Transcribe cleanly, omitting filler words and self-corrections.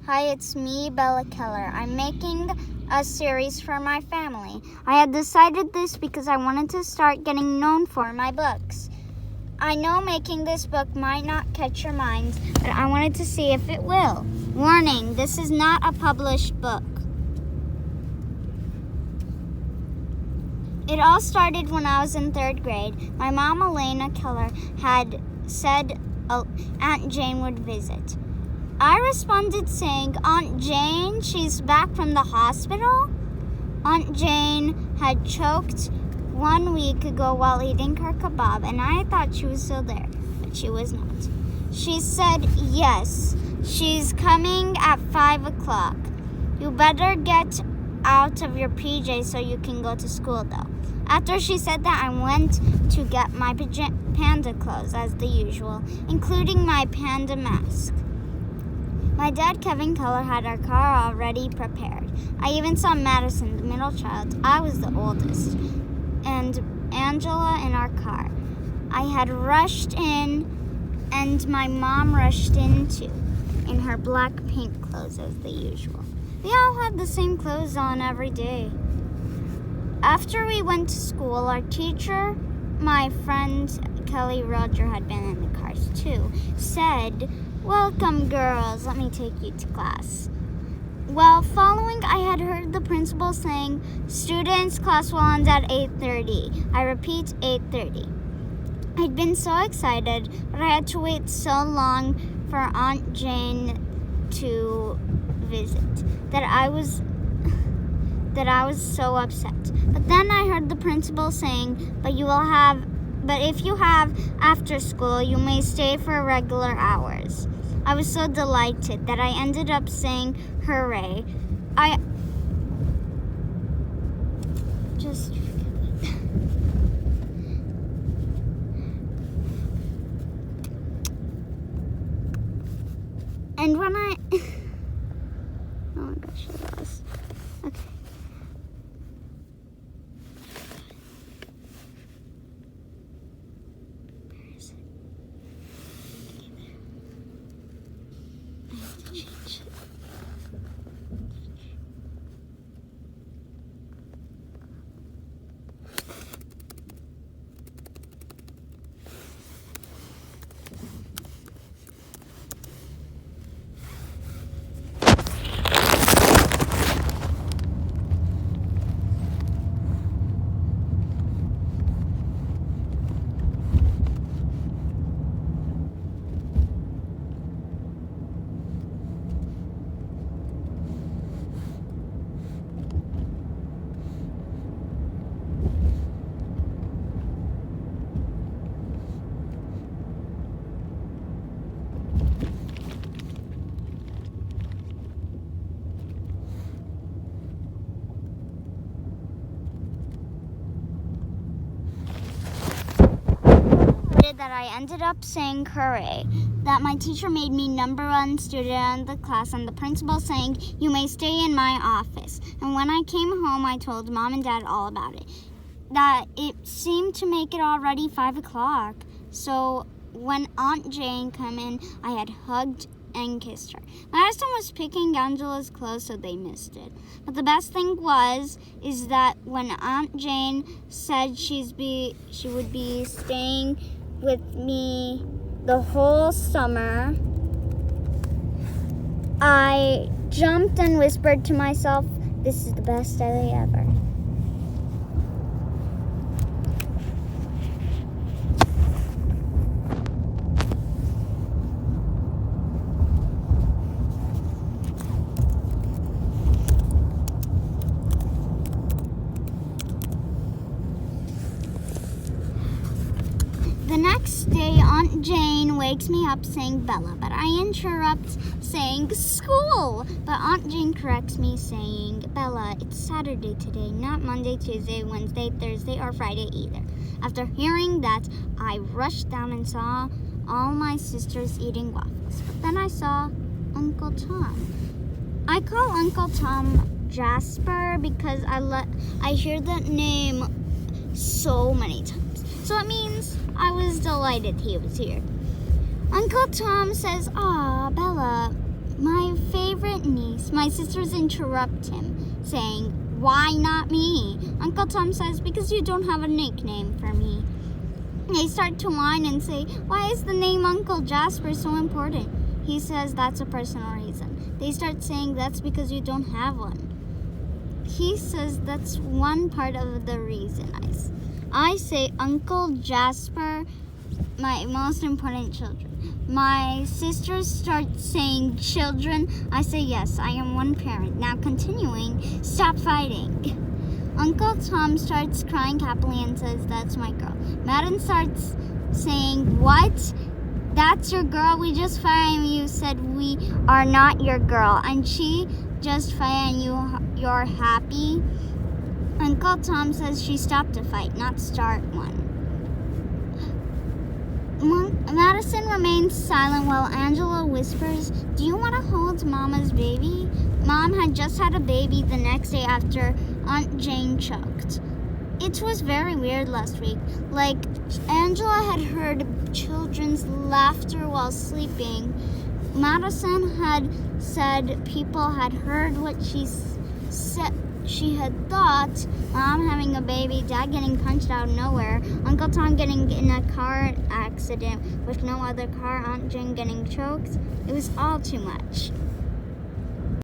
Hi, it's me, Bella Keller. I'm making a series for my family. I had decided this because I wanted to start getting known for my books. I know making this book might not catch your minds, but I wanted to see if it will. Warning, this is not a published book. It all started when I was in 3rd grade. My mom, Elena Keller, had said Aunt Jane would visit. I responded saying, Aunt Jane, she's back from the hospital? Aunt Jane had choked 1 week ago while eating her kebab, and I thought she was still there, but she was not. She said, yes, she's coming at 5 o'clock. You better get out of your PJ so you can go to school, though. After she said that, I went to get my panda clothes, as the usual, including my panda mask. My dad, Kevin Keller, had our car already prepared. I even saw Madison, the middle child. I was the oldest. And Angela in our car. I had rushed in, and my mom rushed in too, in her black pink clothes, as the usual. We all had the same clothes on every day. After we went to school, our teacher, my friend Kelly Roger had been in the cars too, said, welcome girls, let me take you to class. Well, following, I had heard the principal saying, students, class will end at 8:30. I repeat, 8:30. I'd been so excited, but I had to wait so long for Aunt Jane to visit that I was so upset. But then I heard the principal saying, but if you have after school, you may stay for regular hours. I was so delighted that I ended up saying hooray. And when oh my gosh, I lost. Okay. Where is it? Okay, there. I have to change it. That I ended up saying hooray, that my teacher made me number 1 student in the class, and the principal saying, you may stay in my office. And when I came home, I told Mom and Dad all about it. That it seemed to make it already 5 o'clock. So when Aunt Jane came in, I had hugged and kissed her. My husband was picking Angela's clothes, so they missed it. But the best thing is that when Aunt Jane said she would be staying with me the whole summer, I jumped and whispered to myself, this is the best day ever. The next day, Aunt Jane wakes me up saying Bella, but I interrupt saying school. But Aunt Jane corrects me saying, Bella, it's Saturday today, not Monday, Tuesday, Wednesday, Thursday, or Friday either. After hearing that, I rushed down and saw all my sisters eating waffles. But then I saw Uncle Tom. I call Uncle Tom Jasper because I hear that name so many times. So it means I was delighted he was here. Uncle Tom says, "Aw, Bella, My favorite niece. My sisters interrupt him, saying, "Why not me?" Uncle Tom says, "Because you don't have a nickname for me." They start to whine and say, "Why is the name Uncle Jasper so important?" He says that's a personal reason. They start saying, "That's because you don't have one." He says that's one part of the reason. I say, "Uncle Jasper, my most important children." My sisters start saying, "Children." I say, "Yes, I am one parent." Now continuing, "Stop fighting." Uncle Tom starts crying happily and says, "That's my girl." Madden starts saying, "What? That's your girl? We just fired and you said we are not your girl. And she just fired and you're happy?" Uncle Tom says she stopped a fight, not start one. Madison remains silent while Angela whispers, "Do you want to hold Mama's baby?" Mom had just had a baby the next day after Aunt Jane choked. It was very weird last week. Like, Angela had heard children's laughter while sleeping. Madison had said people had heard what she said. She had thought Mom having a baby, Dad getting punched out of nowhere, Uncle Tom getting in a car accident with no other car, Aunt Jane getting choked. It was all too much.